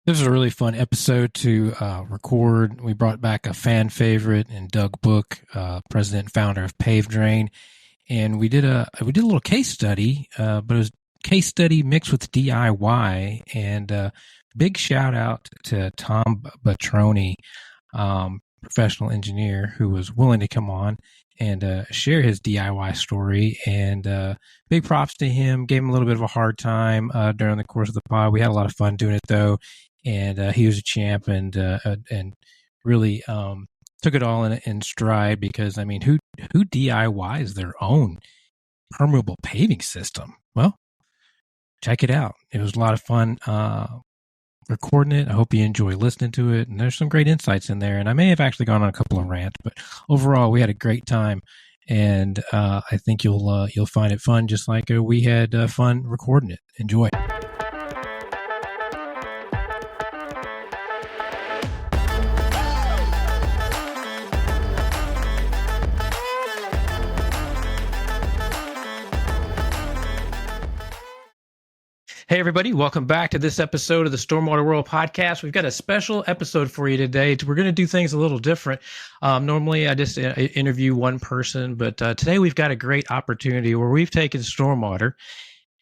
This was a really fun episode to record. We brought back a fan favorite and Doug Buch, president and founder of PaveDrain, and we did a little case study, but it was case study mixed with DIY. And big shout out to Tom Batroney, professional engineer, who was willing to come on and share his DIY story. And big props to him. Gave him a little bit of a hard time during the course of the pod. We had a lot of fun doing it though, and he was a champ and really took it all in stride. Because I mean, who DIYs their own permeable paving system? Well, check it out. It was a lot of fun recording it. I hope you enjoy listening to it. And there's some great insights in there. And I may have actually gone on a couple of rants, but overall, we had a great time. And I think you'll find it fun, just like we had fun recording it. Enjoy. Hey, everybody. Welcome back to this episode of the Stormwater World podcast. We've got a special episode for you today. We're going to do things a little different. Normally, I just interview one person, but today we've got a great opportunity where we've taken stormwater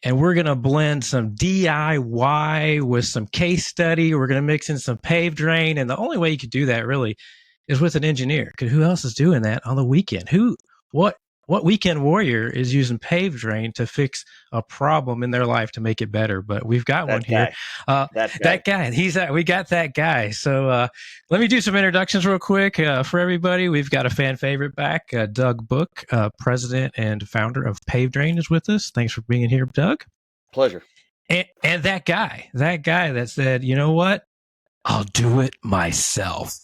and we're going to blend some DIY with some case study. We're going to mix in some PaveDrain. And the only way you could do that really is with an engineer. Because who else is doing that on the weekend? What weekend warrior is using PaveDrain to fix a problem in their life to make it better? But we've got one here. That guy. We got that guy. So let me do some introductions real quick for everybody. We've got a fan favorite back. Doug Buch, president and founder of PaveDrain, is with us. Thanks for being here, Doug. Pleasure. And that guy that said, you know what? I'll do it myself.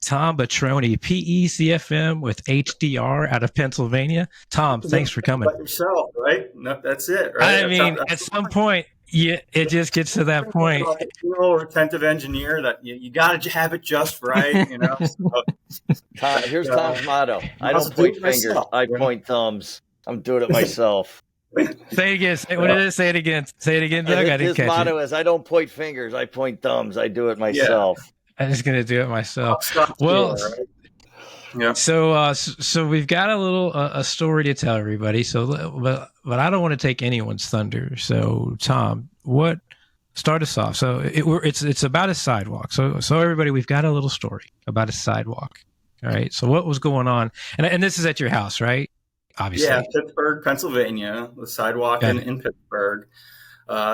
Tom Batroney, PECFM with HDR out of Pennsylvania. Tom, thanks for coming. By yourself, right? No, that's it, right? I mean, at some point, it just gets to that point. Retentive engineer that you got to have it just right, you know. So, here's Tom's motto: I don't point fingers, I point thumbs. I'm doing it myself. Say it again. What did it say? It again. Say it again, Doug. I didn't catch it. His motto is: I don't point fingers, I point thumbs. I do it myself. Yeah. I'm just gonna do it myself. Well, yeah. So we've got a story to tell everybody. So, but I don't want to take anyone's thunder. So, Tom, start us off? So it's about a sidewalk. So everybody, we've got a little story about a sidewalk. All right. So what was going on? And this is at your house, right? Obviously. Yeah, Pittsburgh, Pennsylvania, the sidewalk in Pittsburgh.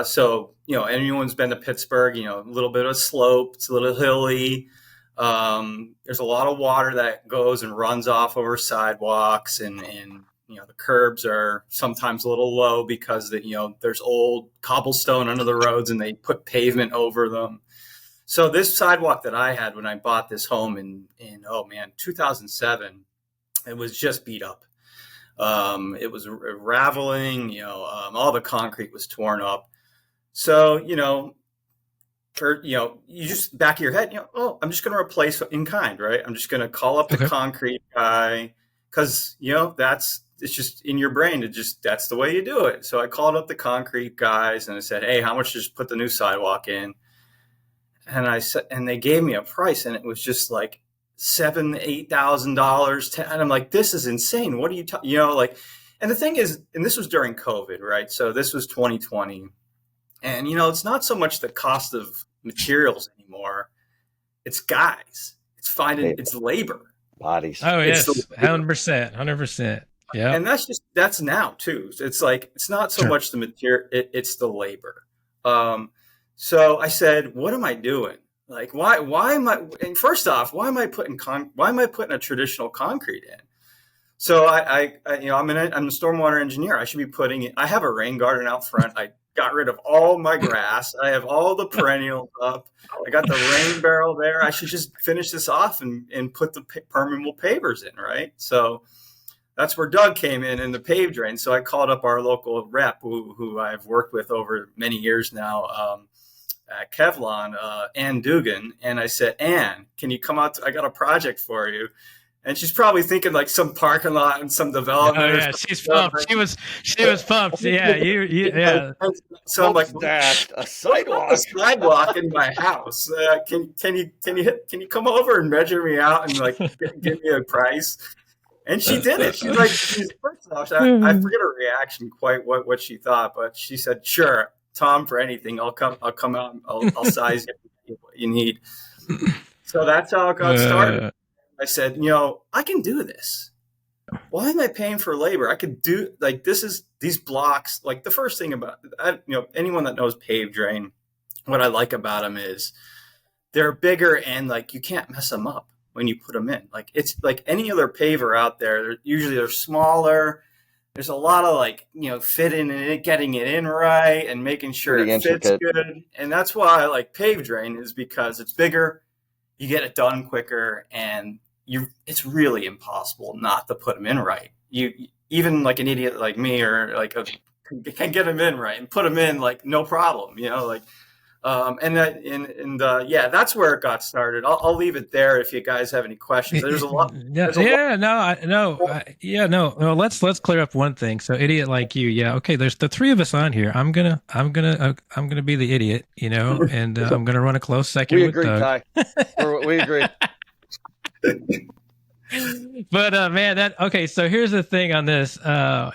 So, anyone's been to Pittsburgh, a little bit of slope, it's a little hilly. There's a lot of water that goes and runs off over sidewalks and the curbs are sometimes a little low because there's old cobblestone under the roads and they put pavement over them. So this sidewalk that I had when I bought this home in 2007, it was just beat up. It was raveling, all the concrete was torn up. So, you just back of your head, I'm just going to replace in kind, right? I'm just going to call up the concrete guy because, it's just in your brain. That's the way you do it. So I called up the concrete guys and I said, hey, how much to just put the new sidewalk in? And and they gave me a price and it was just like $7,000-$8,000, and I'm like, this is insane. What are you talking? And the thing is, and this was during COVID, right? So this was 2020, and it's not so much the cost of materials anymore; it's guys, it's labor, bodies. Oh yes, 100%. Yeah, and that's now too. It's like it's not so much the material; it's the labor. So I said, what am I doing? Like, why am I, and first off, why am I putting a traditional concrete in? So I'm a stormwater engineer. I should be I have a rain garden out front. I got rid of all my grass. I have all the perennials up. I got the rain barrel there. I should just finish this off and put the permeable pavers in, right? So that's where Doug came in the PaveDrain. So I called up our local rep who I've worked with over many years now, at Kevlon, Ann Dugan. And I said, Ann, can you come out? I got a project for you. And she's probably thinking like some parking lot and some development. Oh yeah, she's pumped. She was pumped. Yeah, yeah. So I'm like, dashed a sidewalk. A sidewalk in my house. Can you come over and measure me out and like give me a price? And she did it. She's like, first off, I forget her reaction quite what she thought, but she said, "Sure, Tom, for anything, I'll come out. I'll size you what you need." So that's how it got started. I said, I can do this. Why am I paying for labor? I could do like these blocks. Like the first thing about anyone that knows PaveDrain, what I like about them is they're bigger and like you can't mess them up when you put them in. Like it's like any other paver out there. They're smaller. There's a lot of like fitting in it, getting it in right, and making sure it fits good. And that's why I like PaveDrain is because it's bigger. You get it done quicker, and it's really impossible not to put them in right. You even like an idiot like me or like can get them in right and put them in like no problem, that's where it got started. I'll leave it there if you guys have any questions. There's a lot. Let's clear up one thing. So idiot like you, yeah, okay. There's the three of us on here. I'm gonna be the idiot, and I'm gonna run a close second. We agree, Ty. We agree. But so here's the thing on this.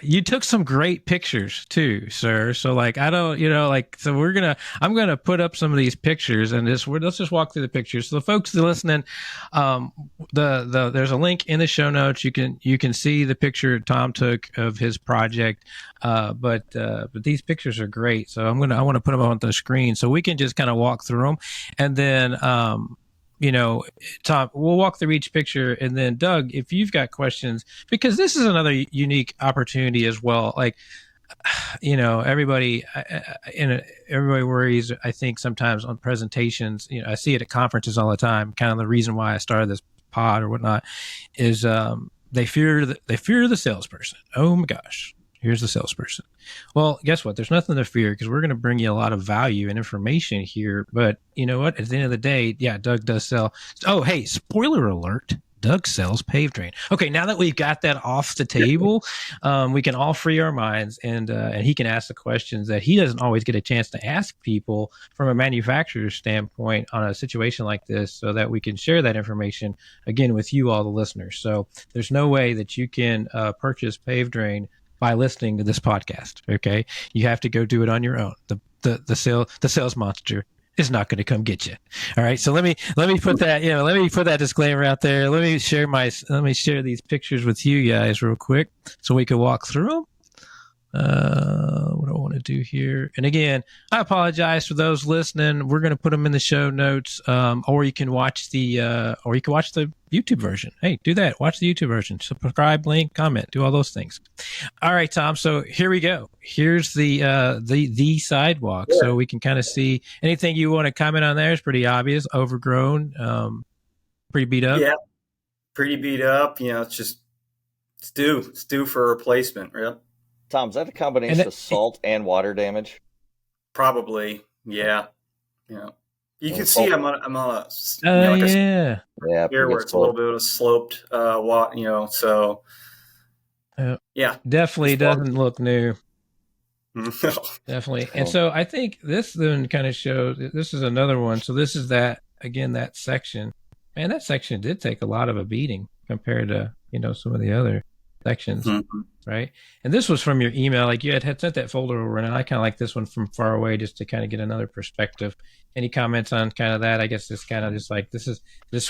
You took some great pictures too, sir. So like I'm gonna put up some of these pictures and let's just walk through the pictures. So the folks that are listening, there's a link in the show notes. You can see the picture Tom took of his project. But these pictures are great. So I want to put them on the screen so we can just kind of walk through them, and then Tom, we'll walk through each picture, and then Doug, if you've got questions, because this is another unique opportunity as well. Like, everybody worries, I think, sometimes on presentations. I see it at conferences all the time. Kind of the reason why I started this pod or whatnot is they fear the salesperson. Oh my gosh. Here's the salesperson. Well, guess what? There's nothing to fear because we're going to bring you a lot of value and information here. But you know what? At the end of the day, yeah, Doug does sell. Oh, hey, spoiler alert. Doug sells PaveDrain. Okay, now that we've got that off the table, we can all free our minds, and he can ask the questions that he doesn't always get a chance to ask people from a manufacturer's standpoint on a situation like this, so that we can share that information again with you, all the listeners. So there's no way that you can purchase PaveDrain by listening to this podcast. Okay, you have to go do it on your own. The sales monster is not going to come get you. All right. So let me put that, let me put that disclaimer out there. Let me share these pictures with you guys real quick so we can walk through them. What do I want to do here? And again, I apologize for those listening. We're going to put them in the show notes, or you can watch the YouTube version. Hey, do that. Watch the YouTube version. Subscribe, link, comment, do all those things. All right, Tom. So here we go. Here's the sidewalk. Yeah. So we can kind of see anything you want to comment on there is pretty obvious, overgrown, pretty beat up. Yeah, pretty beat up. It's due for a replacement. Yeah. Tom, is that a combination of salt and water damage? Probably, yeah. You can see I'm on a here where it's a little bit of a sloped so yeah, definitely doesn't look new. Definitely. And so I think this then kind of shows, this is another one. So this is that section. Man, that section did take a lot of a beating compared to some of the other sections. Mm-hmm. Right. And this was from your email. Like you had sent that folder over, and I kind of like this one from far away just to kind of get another perspective. Any comments on kind of that? I guess this kind of just like this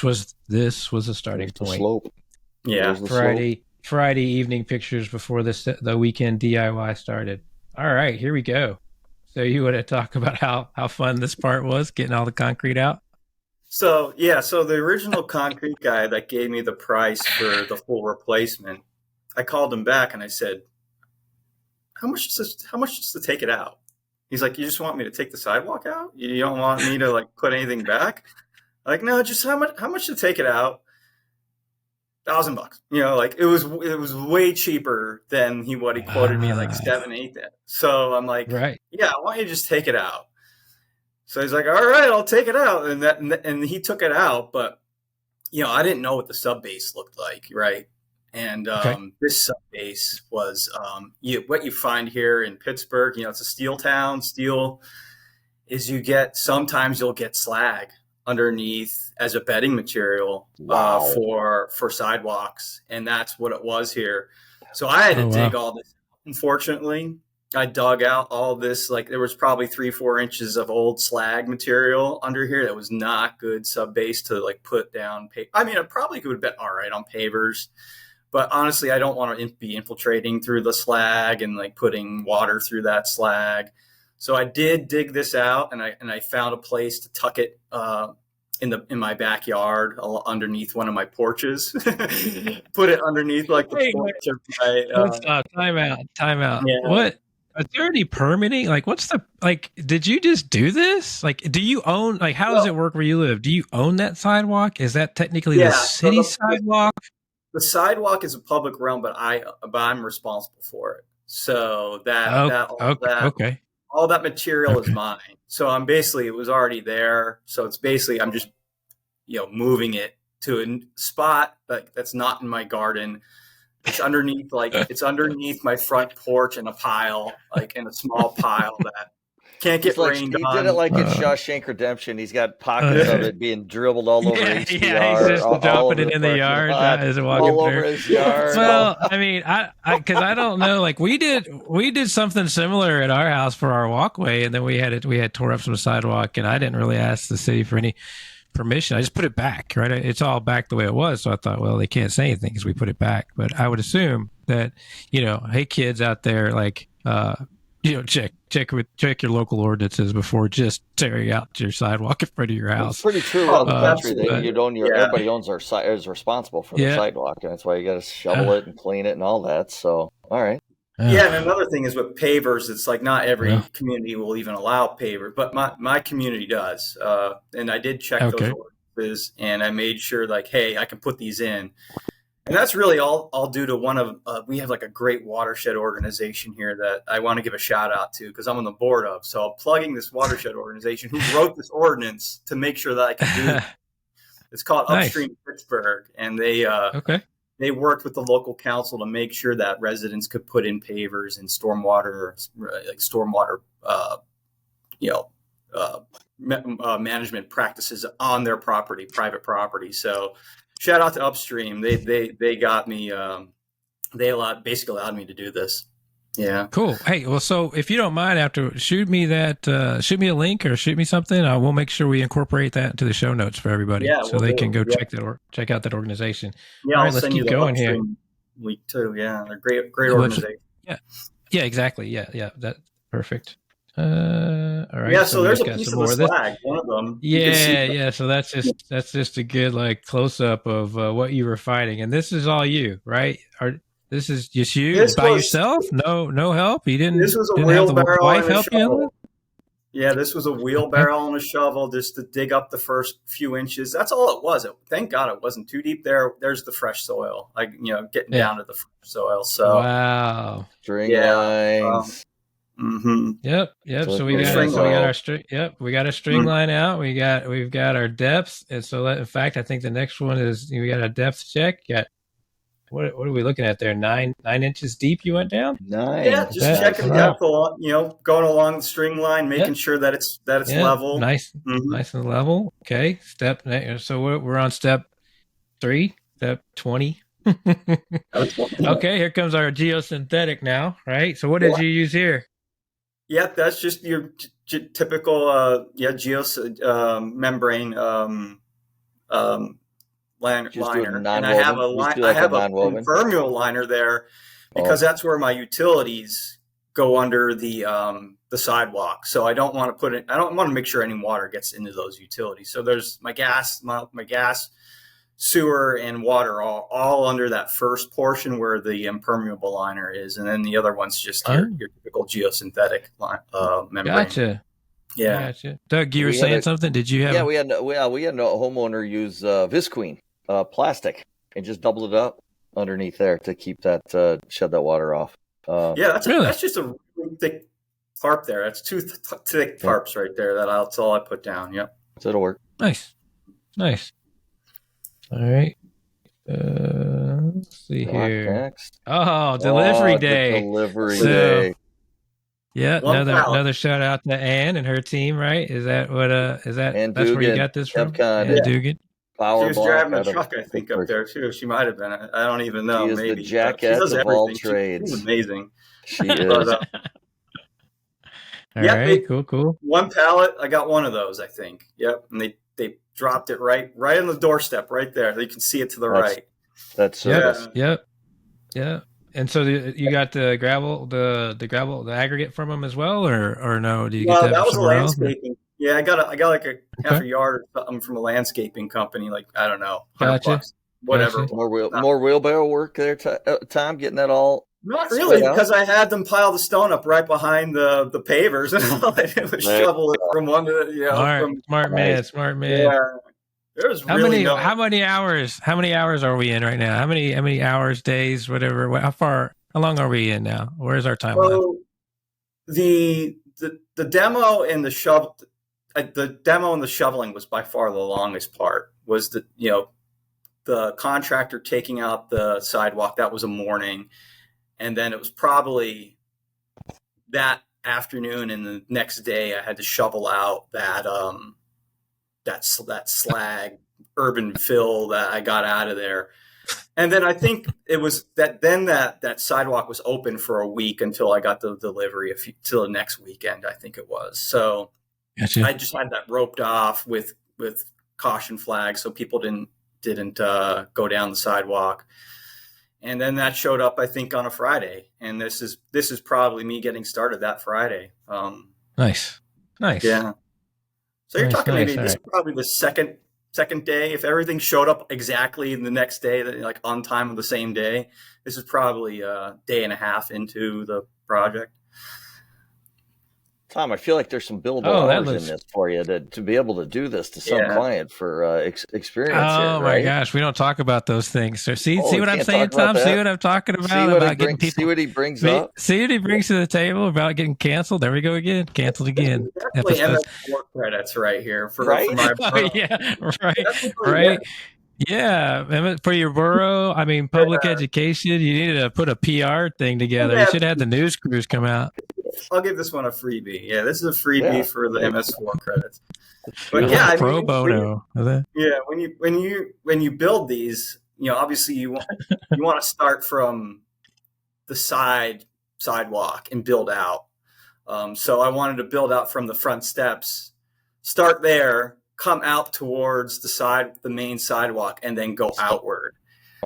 was a starting point. Slope. Yeah. Friday evening pictures before the weekend DIY started. All right, here we go. So you want to talk about how fun this part was, getting all the concrete out? So the original concrete guy that gave me the price for the full replacement, I called him back and I said, how much is to take it out? He's like, you just want me to take the sidewalk out? You don't want me to like put anything back? Like, no, just how much to take it out? $1,000. Like it was way cheaper than what he quoted me, like 7-8 then. So I'm like, right. Yeah, why don't you just take it out? So he's like, all right, I'll take it out. And he took it out, but I didn't know what the sub base looked like, right? And this sub base was what you find here in Pittsburgh. It's a steel town. Steel is sometimes you'll get slag underneath as a bedding material for sidewalks, and that's what it was here. So I had to dig all this. Unfortunately, I dug out all this. Like, there was probably 3-4 inches of old slag material under here that was not good sub base to like put down. I mean, it probably could have been all right on pavers, but honestly, I don't want to be infiltrating through the slag and like putting water through that slag. So I did dig this out, and I found a place to tuck it in my backyard underneath one of my porches. Put it underneath like the porch of my. Time out. Yeah. What? Is there any permitting? Like, did you just do this? Like, do you own, like, how does it work where you live? Do you own that sidewalk? Is that technically the city sidewalk? The sidewalk is a public realm, but I'm responsible for it. So all that material is mine. So it was already there. So it's basically, I'm just, moving it to a spot that's not in my garden. It's underneath my front porch in a pile, like in a small pile that can't get rained on. He did it like in Shawshank Redemption. He's got pockets of it being dribbled all over HDR. Yeah, he's just dumping it in the yard. All over his yard. Well, I mean, because I don't know. Like, we did something similar at our house for our walkway, and then we had tore up some sidewalk, and I didn't really ask the city for any permission. I just put it back, right? It's all back the way it was. So I thought, well, they can't say anything because we put it back. But I would assume that, hey, kids out there, like, check your local ordinances before just tearing out your sidewalk in front of your house. It's pretty true in the country that everybody is responsible for the sidewalk, and that's why you got to shovel it and clean it and all that. So, all right. Yeah, and another thing is with pavers, it's like not every community will even allow pavers, but my community does. And I did check those ordinances, and I made sure, like, hey, I can put these in. And that's really all due to we have like a great watershed organization here that I want to give a shout out to because I'm on the board of. So I'm plugging this watershed organization who wrote this ordinance to make sure that I can do it. It's called Upstream Pittsburgh, and they worked with the local council to make sure that residents could put in pavers and stormwater management practices on their property, private property. So shout out to Upstream. They got me. Basically allowed me to do this. Yeah. Cool. Hey, well, so if you don't mind, shoot me a link or shoot me something. We'll make sure we incorporate that into the show notes for everybody, so they can go check out that organization. Yeah, all right, let's keep going here. Link too. Yeah, they're great organization. Yeah, exactly. Yeah, that's perfect. All right. Yeah, so there's a piece of the flag. One of them. Yeah. So that's just a good like close up of what you were fighting, and this is all you, right? This is just you yourself? No help? You didn't? This was a wheelbarrow and a shovel. Yeah, this was a wheelbarrow and a shovel just to dig up the first few inches. That's all it was. Thank God it wasn't too deep there. There's the fresh soil, getting down to the fresh soil. So wow, string lines. Yep. So we got our string line out. We've got our depths, and so in fact, I think the next one is we got a depth check. What are we looking at there? 9 inches deep you went down? 9. Yeah, just checking the depth along, going along the string line, making sure that it's level. Nice and level. Okay. So we're on step 3, step 20. Okay, here comes our geosynthetic now, right? So what did you use here? Yeah, that's just your typical membrane liner, and I have a permeable liner there because that's where my utilities go under the sidewalk. So I don't want to make sure any water gets into those utilities. So there's my gas, sewer, and water all under that first portion where the impermeable liner is, and then the other one's just your typical geosynthetic membrane. Gotcha. Yeah. Gotcha. Doug, you were saying something? Did you have? Yeah, we had a homeowner use Visqueen plastic and just double it up underneath there to keep that shed that water off. That's just a really thick tarp there. That's 2 thick tarps right there. That's all I put down. Yep. So it'll work. Nice. All right. Let's see Rock here. next. Oh, delivery day. Delivery So, day. yeah, One pallet. another shout out to Ann and her team, right? Is that what And that's where you Dugan, got this from? Kevcon. And Yeah. Dugan. Power She was block driving a out of truck, I think, up Pittsburgh. there too. She might have been. I don't even know. She is maybe. the She jacket does of all everything. trades. She's amazing. She is. But, All yeah, right, cool. one pallet. I got one of those, I think. Yep, and they dropped it right on the doorstep, right there. You can see it to the right. That's service. Yep. And so you got the gravel, the aggregate from them as well, or no? Do you get that That from was a somewhere else? landscaping. Yeah, I got like a half a yard or something from a landscaping company. Like, I don't know, $100, whatever. Gotcha. More wheelbarrow work there, Tom, getting that all. Not really, out? because I had them pile the stone up right behind the pavers, and all I did was shovel it from one to the, smart man. Yeah, there was How really many hours? How many hours are we in right now? How many hours, days, whatever? How long are we in now? Where's our timeline? So the demo and the shovel, the demo and the shoveling was by far the longest part. Was the contractor taking out the sidewalk? That was a morning. And then it was probably that afternoon and the next day I had to shovel out that slag urban fill that I got out of there. And then I think it was that sidewalk was open for a week until I got the delivery till the next weekend, I think it was. So Gotcha. I just had that roped off with caution flags so people didn't go down the sidewalk. And then that showed up, I think, on a Friday. And this is probably me getting started that Friday. Nice. Yeah. So you're talking maybe this right. is probably the second day. If everything showed up exactly the next day, like on time of the same day, this is probably a day and a half into the project. Tom, I feel like there's some billable hours in this for you to be able to do this to some client for experience. Oh here, my right? gosh, we don't talk about those things. So see what I'm saying, Tom? See what I'm talking about? See what he brings up. See what he brings to the table about getting canceled. There we go again. Canceled again. Definitely MS4 credits right here for my oh, yeah, right. Yeah, for your borough, I mean, public education, you needed to put a PR thing together. You should have had the news crews come out. I'll give this one a freebie. Yeah, this is a freebie for the MS4 credits. But pro bono. When you build these, obviously you want to start from the sidewalk and build out. So I wanted to build out from the front steps, start there, come out towards the main sidewalk, and then go outward.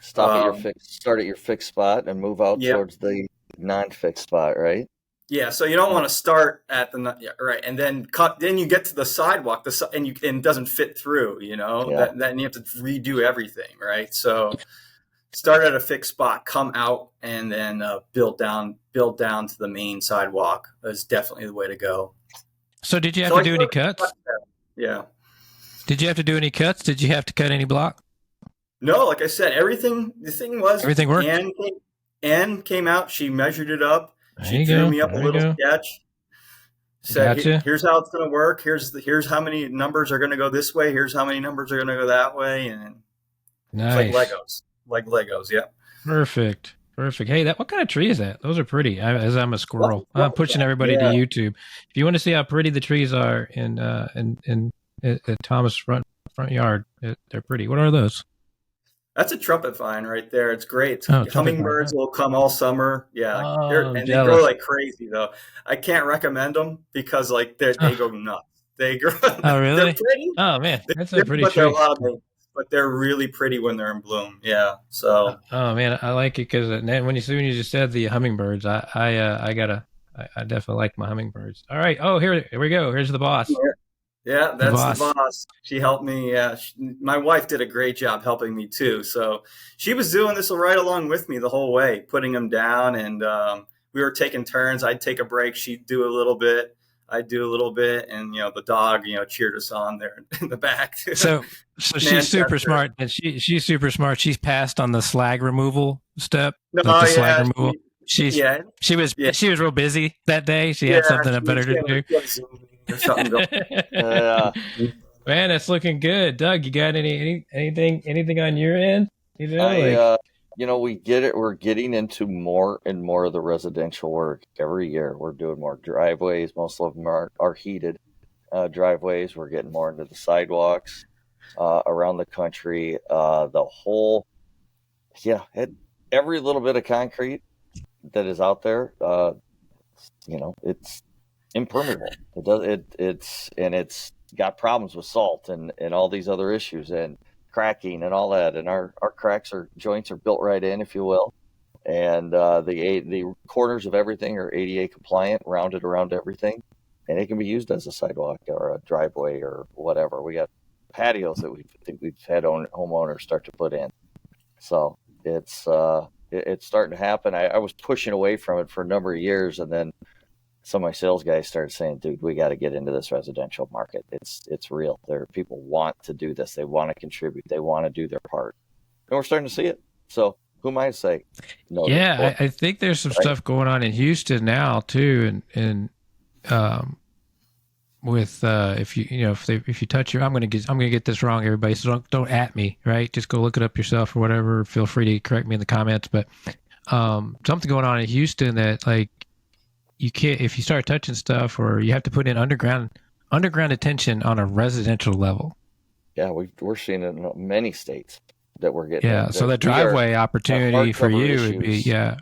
Start at your fixed spot and move out towards the non-fixed spot, right? Yeah, so you don't want to start at right, and then then you get to the sidewalk, and it doesn't fit through, then you have to redo everything, right? So start at a fixed spot, come out, and then build down to the main sidewalk is definitely the way to go. So did you have to do any cuts? Yeah. Did you have to do any cuts? Did you have to cut any block? No, like I said, everything worked. Ann came out, she measured it up. She drew me up a little sketch. Said, here's how it's going to work. Here's how many numbers are going to go this way. Here's how many numbers are going to go that way. And nice. It's like Legos. Yeah. Perfect. Hey, what kind of tree is that? Those are pretty. As I'm a squirrel, I'm pushing everybody to YouTube. If you want to see how pretty the trees are in Thomas' front yard, they're pretty. What are those? That's a trumpet vine right there. It's great. Hummingbirds will come all summer. Yeah. They grow like crazy though. I can't recommend them because they go nuts. They grow. Oh, really? They're pretty. Oh man, that's a pretty tree. But they're really pretty when they're in bloom. Yeah. So. Oh man, I like it because when you just said the hummingbirds, I definitely like my hummingbirds. All right. Oh, here we go. Here's the boss. Yeah, that's the boss. She helped me. Yeah, my wife did a great job helping me too. So she was doing this right along with me the whole way, putting them down, and we were taking turns. I'd take a break. She'd do a little bit. I'd do a little bit, and the dog, cheered us on there in the back too. So she's super smart, and she's super smart. She's passed on the slag removal step. Slag removal. She was real busy that day. She had something better to do. Or something going. Man, it's looking good. Doug, you got anything on your end? You know, I, like we get it. We're getting into more and more of the residential work every year. We're doing more driveways. Most of them are heated driveways. We're getting more into the sidewalks around the country. The whole, yeah, every little bit of concrete that is out there, it's impermeable. It's got problems with salt and all these other issues and cracking and all that. And our cracks or joints are built right in, if you will. And the corners of everything are ADA compliant, rounded around everything, and it can be used as a sidewalk or a driveway or whatever. We got patios that we've had homeowners start to put in. So it's starting to happen. I was pushing away from it for a number of years, and then some of my sales guys started saying, dude, we got to get into this residential market. It's real. People want to do this. They want to contribute. They want to do their part. And we're starting to see it. So who am I to say no? yeah, I think there's some stuff going on in Houston now too, and with if you touch your, I'm gonna get this wrong, everybody. So don't at me, right? Just go look it up yourself or whatever. Feel free to correct me in the comments. But something going on in Houston that like you can't, if you start touching stuff, or you have to put in underground attention on a residential level. Yeah, we're seeing it in many states that we're getting. Yeah, so the driveway opportunity for you would be, the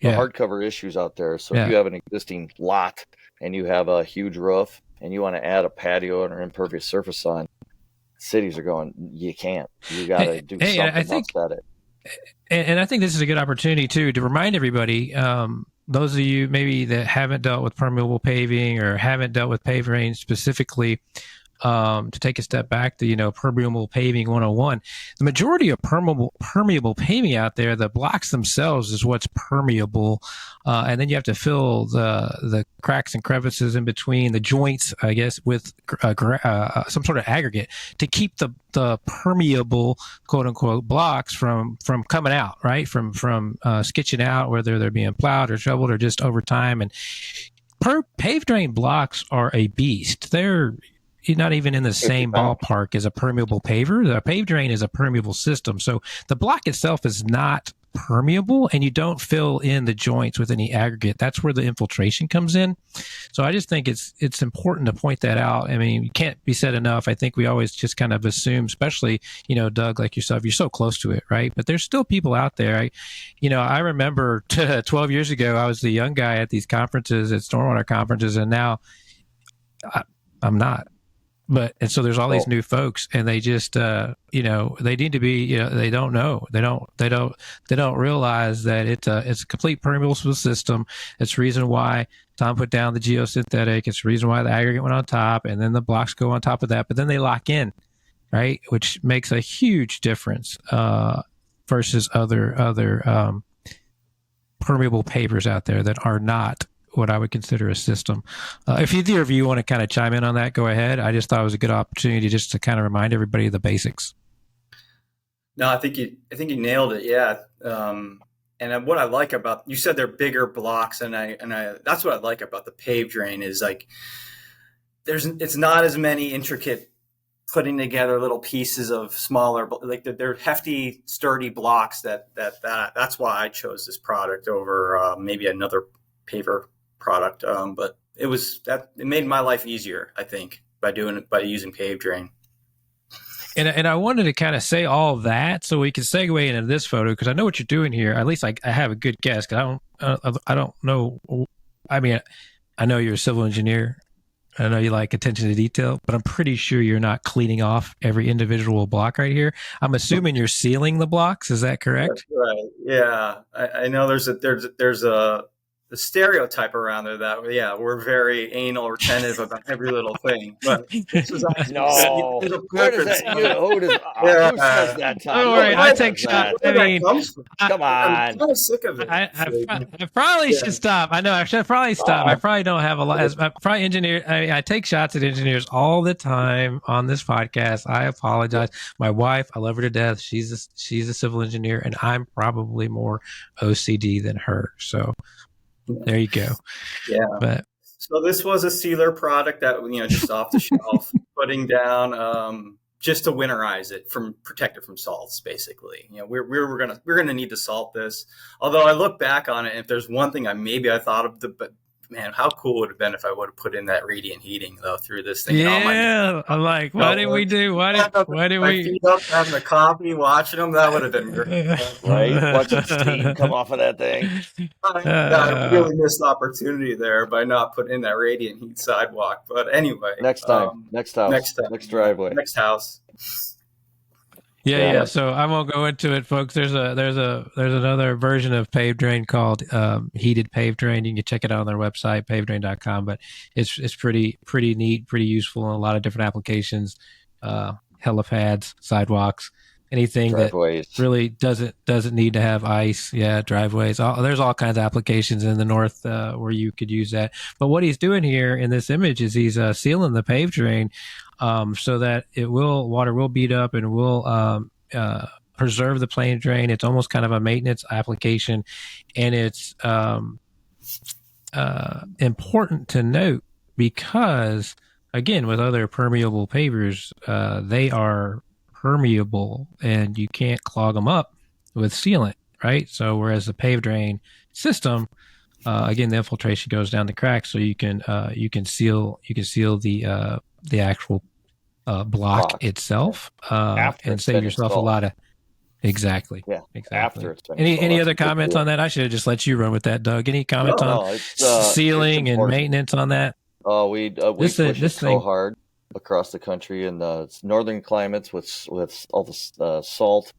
hardcover issues out there. So if you have an existing lot and you have a huge roof and you want to add a patio and an impervious surface on, cities are going, you can't. You got to do something else about it. And I think this is a good opportunity too to remind everybody. Those of you maybe that haven't dealt with permeable paving or haven't dealt with PaveDrain specifically, to take a step back to, permeable paving 101, the majority of permeable paving out there, the blocks themselves is what's permeable. And then you have to fill the cracks and crevices in between the joints, I guess, with some sort of aggregate to keep the permeable, quote unquote, blocks from coming out, right? From sketching out, whether they're being plowed or shoveled or just over time. And PaveDrain blocks are a beast. They're not even in the same ballpark as a permeable paver. The PaveDrain is a permeable system. So the block itself is not permeable, and you don't fill in the joints with any aggregate. That's where the infiltration comes in. So I just think it's important to point that out. I mean, it can't be said enough. I think we always just kind of assume, especially, Doug, like yourself, you're so close to it, right? But there's still people out there. I remember 12 years ago, I was the young guy at these conferences, at Stormwater conferences, and now I'm not. And so there's all these new folks, and they just, they need to be, they don't know. They don't realize that it's a complete permeable system. It's the reason why Tom put down the geosynthetic. It's the reason why the aggregate went on top, and then the blocks go on top of that, but then they lock in, right? Which makes a huge difference, versus other permeable pavers out there that are not what I would consider a system. If either of you want to kind of chime in on that, go ahead. I just thought it was a good opportunity just to kind of remind everybody of the basics. No, I think you nailed it. Yeah. And what I like about, you said they're bigger blocks, and I that's what I like about the PaveDrain is like, it's not as many intricate putting together little pieces of smaller, like they're hefty, sturdy blocks that's why I chose this product over maybe another paver product, but it made my life easier, I think, by using PaveDrain. And I wanted to kind of say all of that so we can segue into this photo, because I know what you're doing here. At least I have a good guess, because I don't know. I mean, I know you're a civil engineer. I know you like attention to detail, but I'm pretty sure you're not cleaning off every individual block right here. I'm assuming you're sealing the blocks. Is that correct? That's right. Yeah, I know there's a stereotype around there that we're very anal retentive about every little thing. But this was no. Who says that, Tom? Don't worry, I take shots. I mean, come on. I'm kind of sick of it. I probably should stop. I know I should probably stop. I probably don't have a lot. I probably I take shots at engineers all the time on this podcast. I apologize. My wife, I love her to death. She's a civil engineer, and I'm probably more OCD than her. So there you go. Yeah. But So this was a sealer product that, just off the shelf, putting down just to winterize it, protect it from salts, basically. We're gonna need to salt this. Although I look back on it, and if there's one thing I thought of, but man, how cool would it have been if I would have put in that radiant heating though through this thing? Yeah, I'm like, why did we do? Why did my we? feet up, having a coffee, watching them? That would have been great. Right? Watching steam come off of that thing. I really missed the opportunity there by not putting in that radiant heat sidewalk. But anyway, Next time, next house, next driveway, next house. Yeah. So I won't go into it, folks. There's another version of PaveDrain called heated PaveDrain. You can check it out on their website, pavedrain.com. But it's pretty neat, pretty useful in a lot of different applications. Helipads, sidewalks, anything driveways. That really doesn't need to have ice. Yeah, driveways. There's all kinds of applications in the north where you could use that. But what he's doing here in this image is he's sealing the PaveDrain so that water will beat up and will preserve the plane drain. It's almost kind of a maintenance application, and it's important to note because, again, with other permeable pavers, they are permeable and you can't clog them up with sealant, right? So whereas the PaveDrain system, again, the infiltration goes down the cracks, so you can seal the actual block itself and save yourself a lot of exactly. After it's been any other comments on that? I should have just let you run with that, Doug. Any comments on sealing and maintenance on that? We push it so hard across the country in the northern climates with all the salt.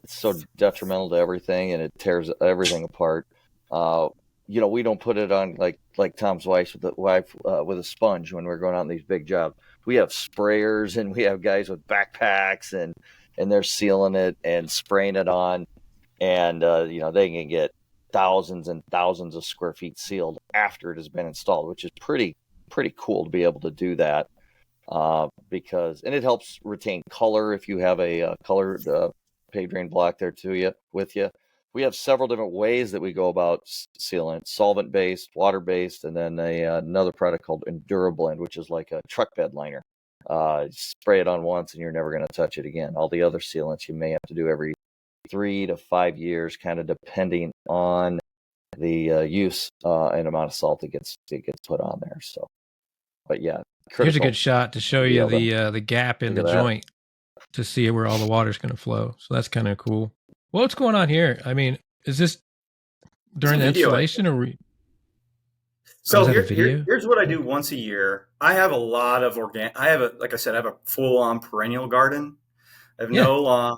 It's so detrimental to everything, and it tears everything apart. We don't put it on like Tom's wife with a sponge when we're going out on these big jobs. We have sprayers and we have guys with backpacks and they're sealing it and spraying it on, and they can get thousands and thousands of square feet sealed after it has been installed, which is pretty cool to be able to do that, because it helps retain color if you have a colored PaveDrain block there with you. We have several different ways that we go about sealing: solvent based, water based, and then another product called EnduraBlend, which is like a truck bed liner. Spray it on once and you're never going to touch it again. All the other sealants you may have to do every 3 to 5 years, kind of depending on the use and amount of salt that gets put on there. So, but yeah, here's a good shot to show you the gap in the joint to see where all the water's going to flow. So that's kind of cool. What's going on here? I mean, is this during the installation or? So here's what I do once a year. I have a lot of like I said, I have a full-on perennial garden. I have no lawn.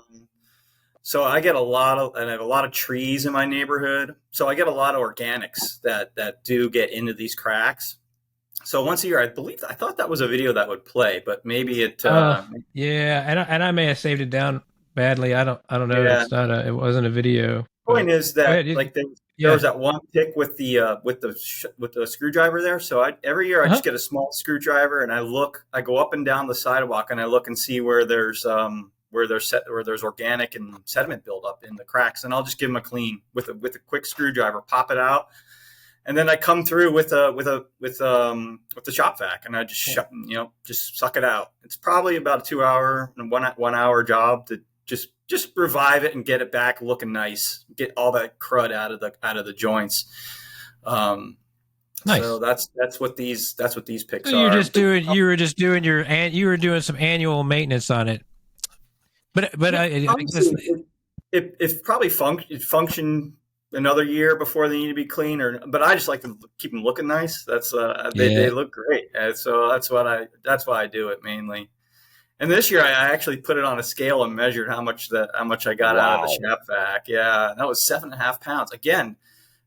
So I get and I have a lot of trees in my neighborhood. So I get a lot of organics that do get into these cracks. So once a year, I thought that was a video that would play, but maybe it. And I may have saved it down badly. I don't know. Yeah. It wasn't a video. Point is that there was that one pick with the screwdriver there. So every year I just get a small screwdriver and I go up and down the sidewalk and I look and see where there's organic and sediment buildup in the cracks, and I'll just give them a clean with a quick screwdriver, pop it out, and then I come through with the shop vac and I just just suck it out. It's probably about a 2-hour and 1 hour job to just revive it and get it back looking nice, get all that crud out of the joints. Nice. So that's what these picks are. You were doing some annual maintenance on it, but it probably function another year before they need to be clean, but I just like to keep them looking nice. They look great, so that's why I do it mainly. And this year, I actually put it on a scale and measured how much I got out of the shop vac. Yeah, that was 7.5 pounds. Again,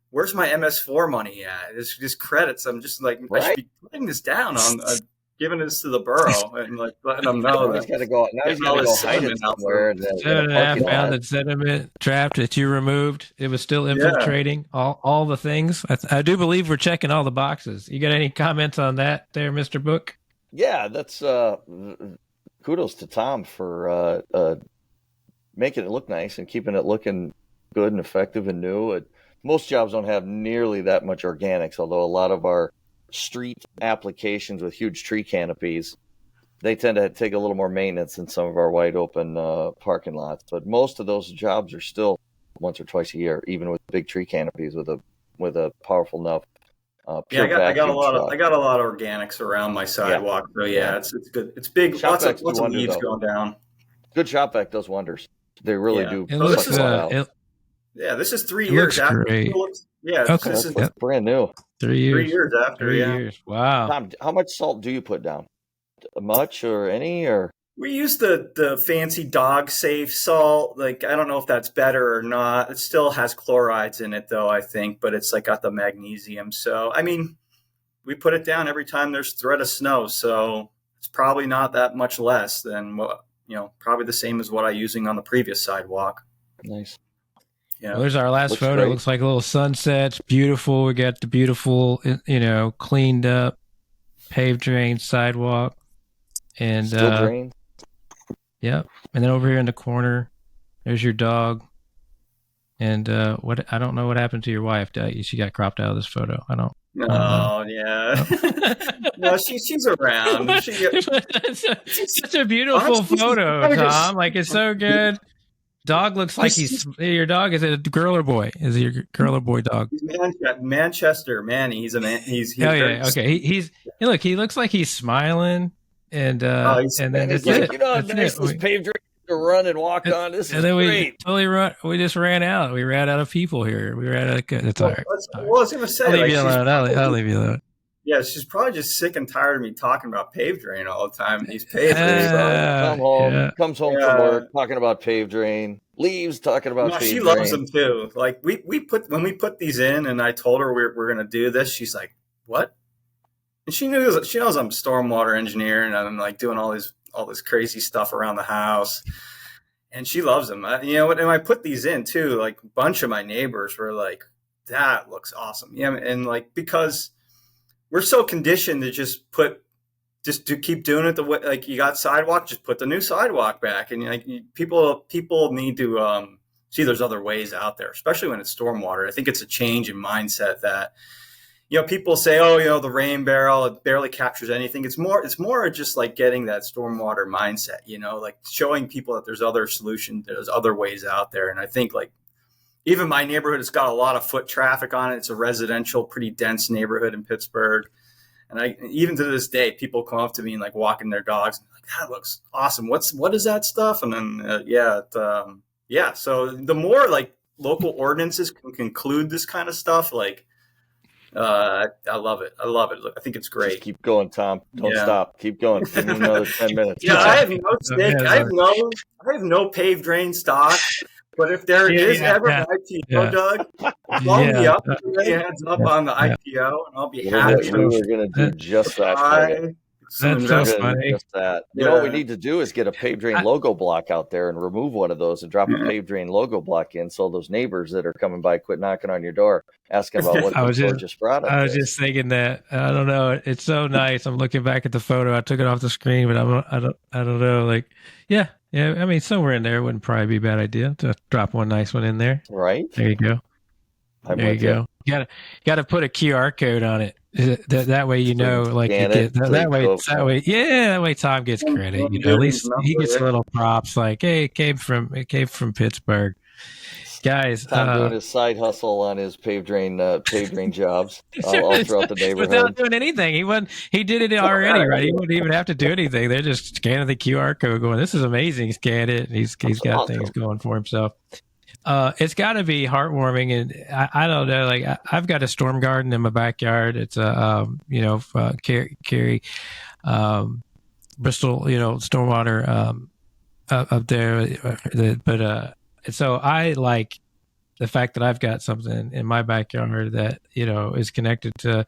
where's my MS4 money at? It's just credits. I'm just like, I should be putting this down on giving this to the borough and like letting them know that. He's got to go. Now he's got to go hide it somewhere. 7.5 pounds of sediment trapped that you removed. It was still infiltrating all the things. I do believe we're checking all the boxes. You got any comments on that, there, Mr. Buch? Yeah, that's. Kudos to Tom for making it look nice and keeping it looking good and effective and new. Most jobs don't have nearly that much organics, although a lot of our street applications with huge tree canopies, they tend to take a little more maintenance than some of our wide open parking lots. But most of those jobs are still once or twice a year, even with big tree canopies with a powerful enough pure I got a vacuum lot truck. of organics around my sidewalk. So it's good. It's big. Shop Lots of wonder, leaves though. going down. Good shop vac does wonders. They really do. It looks, this is 3 years looks after. great. Okay. This is brand new. 3 years. 3 years after. 3 years. Wow. Tom, how much salt do you put down? Much or any or? We use the fancy dog safe salt. Like, I don't know if that's better or not. It still has chlorides in it though, I think, but it's like got the magnesium. So, I mean, we put it down every time there's threat of snow. So it's probably not that much less than what, probably the same as what I'm using on the previous sidewalk. Nice. Yeah. Well, there's our last photo. Great. It looks like a little sunset. It's beautiful. We got the beautiful, cleaned up PaveDrain sidewalk. And still drained. Yep. And then over here in the corner, there's your dog. And I don't know what happened to your wife. She got cropped out of this photo. I don't know. Yeah. No, she's around. It's such a beautiful photo, Tom. Like, it's so good. Dog looks like your dog. Is it a girl or boy? Is it your girl or boy dog? He's Manchester Manny. He's a man. He's okay. He looks like he's smiling. And then that's it. Nice this PaveDrain to run and walk on. This is great. We just ran out. We ran out of people here. We ran out of. That's all right. I was going to say. I'll leave you alone. I'll leave you alone. Yeah, she's probably just sick and tired of me talking about PaveDrain all the time. These PaveDrain comes home from work talking about PaveDrain. Leaves talking about PaveDrain. She loves them too. Like when we put these in, and I told her we're going to do this. She's like, "What?" And she knows I'm a stormwater engineer, and I'm like doing all this crazy stuff around the house. And she loves them. And I put these in too. Like a bunch of my neighbors were like, "That looks awesome." Yeah, and like because we're so conditioned to just to keep doing it the way, like you got sidewalk, just put the new sidewalk back. And like people need to see there's other ways out there, especially when it's stormwater. I think it's a change in mindset that, people say, the rain barrel, it barely captures anything. It's more just like getting that stormwater mindset, like showing people that there's other solutions, there's other ways out there. And I think like even my neighborhood, it's got a lot of foot traffic on it. It's a residential, pretty dense neighborhood in Pittsburgh. And even to this day, people come up to me and like walking their dogs and like, that looks awesome. What is that stuff? And then, So the more like local ordinances can conclude this kind of stuff, like, I love it. I think it's great. Just keep going, Tom. Don't stop. Keep going. Give me another 10 minutes. Yeah, I have no stake. I have no PaveDrain stock. But if there is ever an IPO, Doug, call me up. Put your hands up on the IPO, and I'll be happy. We're going to do just that. That's so funny. Just that. What we need to do is get a PaveDrain logo block out there and remove one of those and drop a PaveDrain logo block in, so those neighbors that are coming by quit knocking on your door asking about what the gorgeous product is. I was just thinking that. I don't know. It's so nice. I'm looking back at the photo. I took it off the screen, but I don't know. Like, yeah. I mean, somewhere in there wouldn't probably be a bad idea to drop one nice one in there. Right. There you go. There you go. You got to put a QR code on it. That way, like that way Tom gets credit. At least he gets a little props. Like, hey, it came from Pittsburgh, guys. Tom doing his side hustle on his PaveDrain jobs all throughout the neighborhood without doing anything. He did it already, right? He wouldn't even have to do anything. They're just scanning the QR code, going, "This is amazing." Scan it. And he's got awesome things going for himself. It's got to be heartwarming, and I don't know. Like I've got a storm garden in my backyard. It's a Cary, Bristol, stormwater up there. But so I like the fact that I've got something in my backyard that is connected to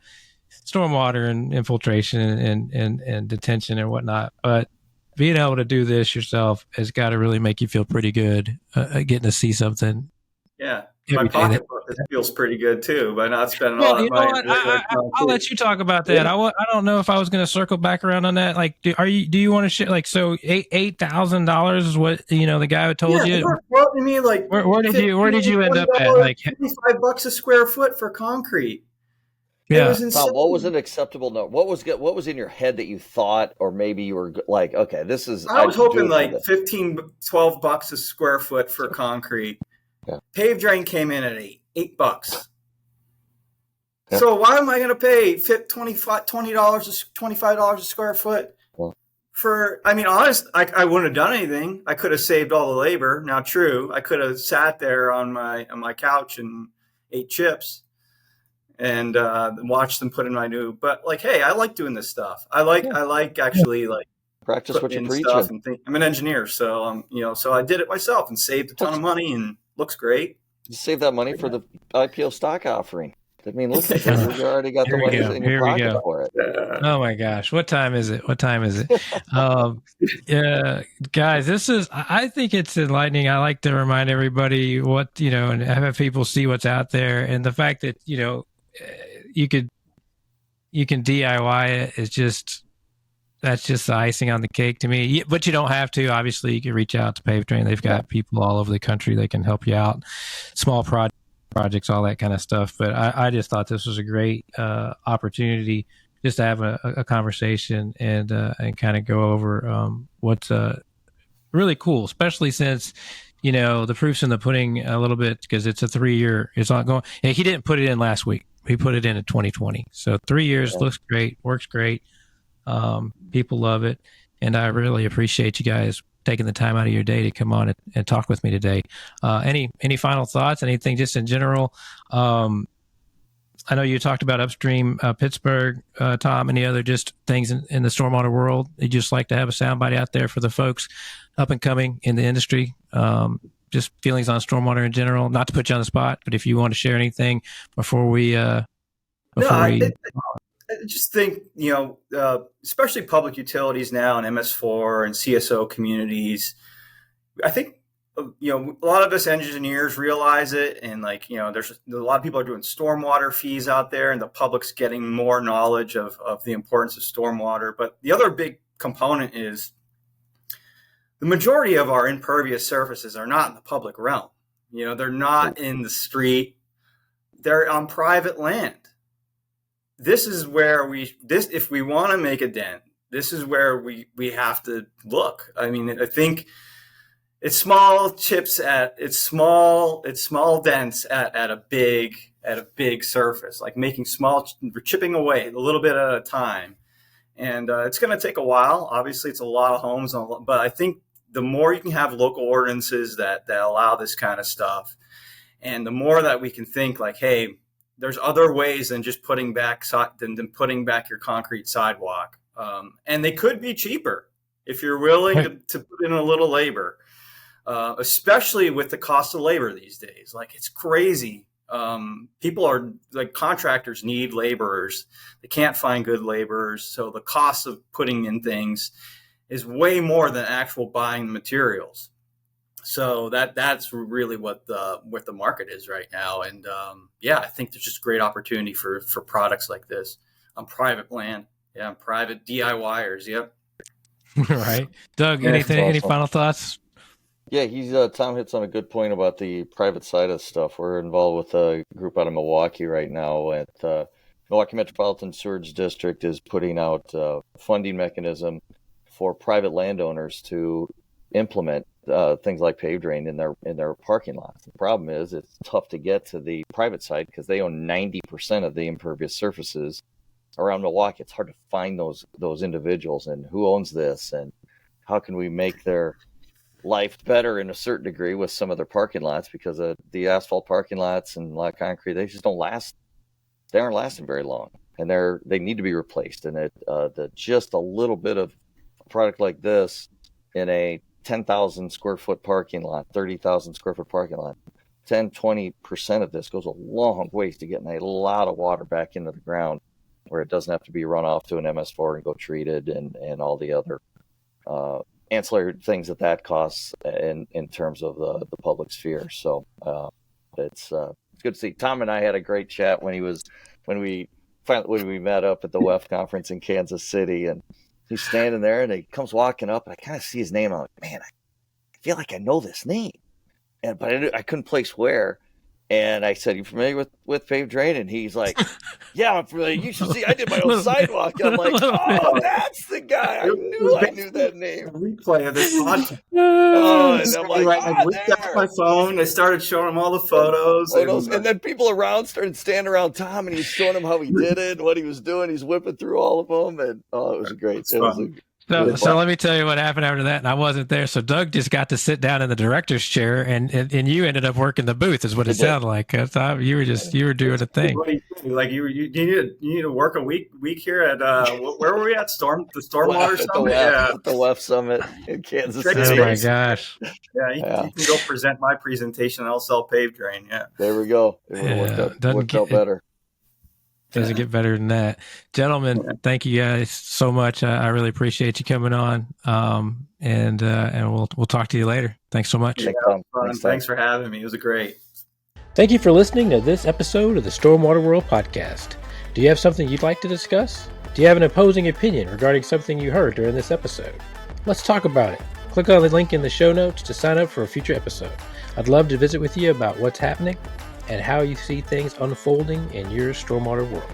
stormwater and infiltration and detention and whatnot. But being able to do this yourself has got to really make you feel pretty good, getting to see something. Yeah. My pocketbook feels pretty good too, by not spending all that money. I'll let you talk about that. Yeah. I don't know if I was going to circle back around on that. Like, do you want to share? Like, so $8,000 is what the guy who told you. Well, I mean, like, where did you end up at? Like $55 a square foot for concrete. It Yeah. was insane. Tom, what was an acceptable number? What was in your head that you thought, or maybe you were like, okay, this is, I was I'd do hoping it for like this. 15, $12 a square foot for concrete. Yeah. PaveDrain came in at $8. Yeah. So why am I going to pay $25 a square foot Yeah. for? I mean, honest, I wouldn't have done anything. I could have saved all the labor. Now, true, I could have sat there on my couch and ate chips and watched them put in my new. But like, hey, I like doing this stuff. I like actually like Practice what putting you're in stuff preaching. and I'm an engineer, so so I did it myself and saved a ton of money and looks great. You save that money for the IPO stock offering. I mean, look at that. You already got the Here we money go. in your Here we pocket go. for it. Oh my gosh. What time is it? Yeah, guys, I think it's enlightening. I like to remind everybody what, and have people see what's out there. And the fact that, you can DIY it is that's just the icing on the cake to me. But you don't have to. Obviously, you can reach out to PaveDrain. They've got people all over the country that can help you out. Small projects, all that kind of stuff. But I just thought this was a great opportunity just to have a conversation and kind of go over what's really cool, especially since the proof's in the pudding a little bit, because it's a 3-year. It's not going. He didn't put it in last week. He put it in 2020. So 3 years looks great, works great. People love it, and I really appreciate you guys taking the time out of your day to come on and talk with me today. Any final thoughts? Anything just in general? I know you talked about upstream Pittsburgh, Tom. Any other just things in the stormwater world you just like to have a soundbite out there for the folks up and coming in the industry? Just feelings on stormwater in general. Not to put you on the spot, but if you want to share anything before we. I just think, especially public utilities now and MS4 and CSO communities, I think, a lot of us engineers realize it. And there's a lot of people are doing stormwater fees out there, and the public's getting more knowledge of the importance of stormwater. But the other big component is the majority of our impervious surfaces are not in the public realm. They're not in the street. They're on private land. This is where if we want to make a dent, this is where we have to look. I mean, I think it's small chips it's small dents at a big surface, like we're chipping away a little bit at a time. And it's going to take a while. Obviously, it's a lot of homes, but I think the more you can have local ordinances that allow this kind of stuff, and the more that we can think like, hey, there's other ways than just putting back your concrete sidewalk. And they could be cheaper if you're willing to put in a little labor, especially with the cost of labor these days. Like, it's crazy. Contractors need laborers. They can't find good laborers. So the cost of putting in things is way more than actual buying the materials. So that's really what the market is right now. And I think there's just great opportunity for products like this on private land. Yeah, private DIYers. Yep. Right. Doug, anything? Awesome. Any final thoughts? Yeah, Tom hits on a good point about the private side of stuff. We're involved with a group out of Milwaukee right now. At Milwaukee Metropolitan Sewerage District is putting out a funding mechanism for private landowners to implement things like PaveDrain in their parking lots. The problem is it's tough to get to the private side because they own 90% of the impervious surfaces around Milwaukee. It's hard to find those individuals and who owns this and how can we make their life better in a certain degree with some of their parking lots, because the asphalt parking lots and a lot of concrete, they just don't last. They aren't lasting very long, and they need to be replaced. And just a little bit of a product like this in a 10,000 square foot parking lot, 30,000 square foot parking lot, 10-20% of this goes a long ways to getting a lot of water back into the ground, where it doesn't have to be run off to an MS4 and go treated and all the other ancillary things that costs in terms of the public sphere. So it's good to see. Tom and I had a great chat when we met up at the WEF conference in Kansas City, and he's standing there and he comes walking up, and I kind of see his name. I'm like, man, I feel like I know this name, but I couldn't place where. And I said, "You familiar with PaveDrain?" And he's like, "Yeah, I'm familiar. You should see. I did my own sidewalk." And I'm like, "Oh, that's the guy. I knew that name." Replay of this podcast. And I'm like, I whipped out my phone. I started showing him all the photos. And then people around started standing around Tom, and he's showing him how he did it, what he was doing. He's whipping through all of them, and it was great. So let me tell you what happened after that, and I wasn't there. So Doug just got to sit down in the director's chair, and you ended up working the booth, is what it sounded like. You were doing a thing. Like you need to work a week here at where were we at? The Stormwater Summit. At the WEF Summit in Kansas City. Oh my gosh! Yeah, you can go present my presentation, and I'll sell PaveDrain. Yeah, there we go. It worked out better. Doesn't get better than that. Gentlemen, thank you guys so much. I really appreciate you coming on. And we'll talk to you later. Thanks so much. Thanks for having me. It was great. Thank you for listening to this episode of the Stormwater World podcast. Do you have something you'd like to discuss? Do you have an opposing opinion regarding something you heard during this episode? Let's talk about it. Click on the link in the show notes to sign up for a future episode. I'd love to visit with you about what's happening and how you see things unfolding in your stormwater world.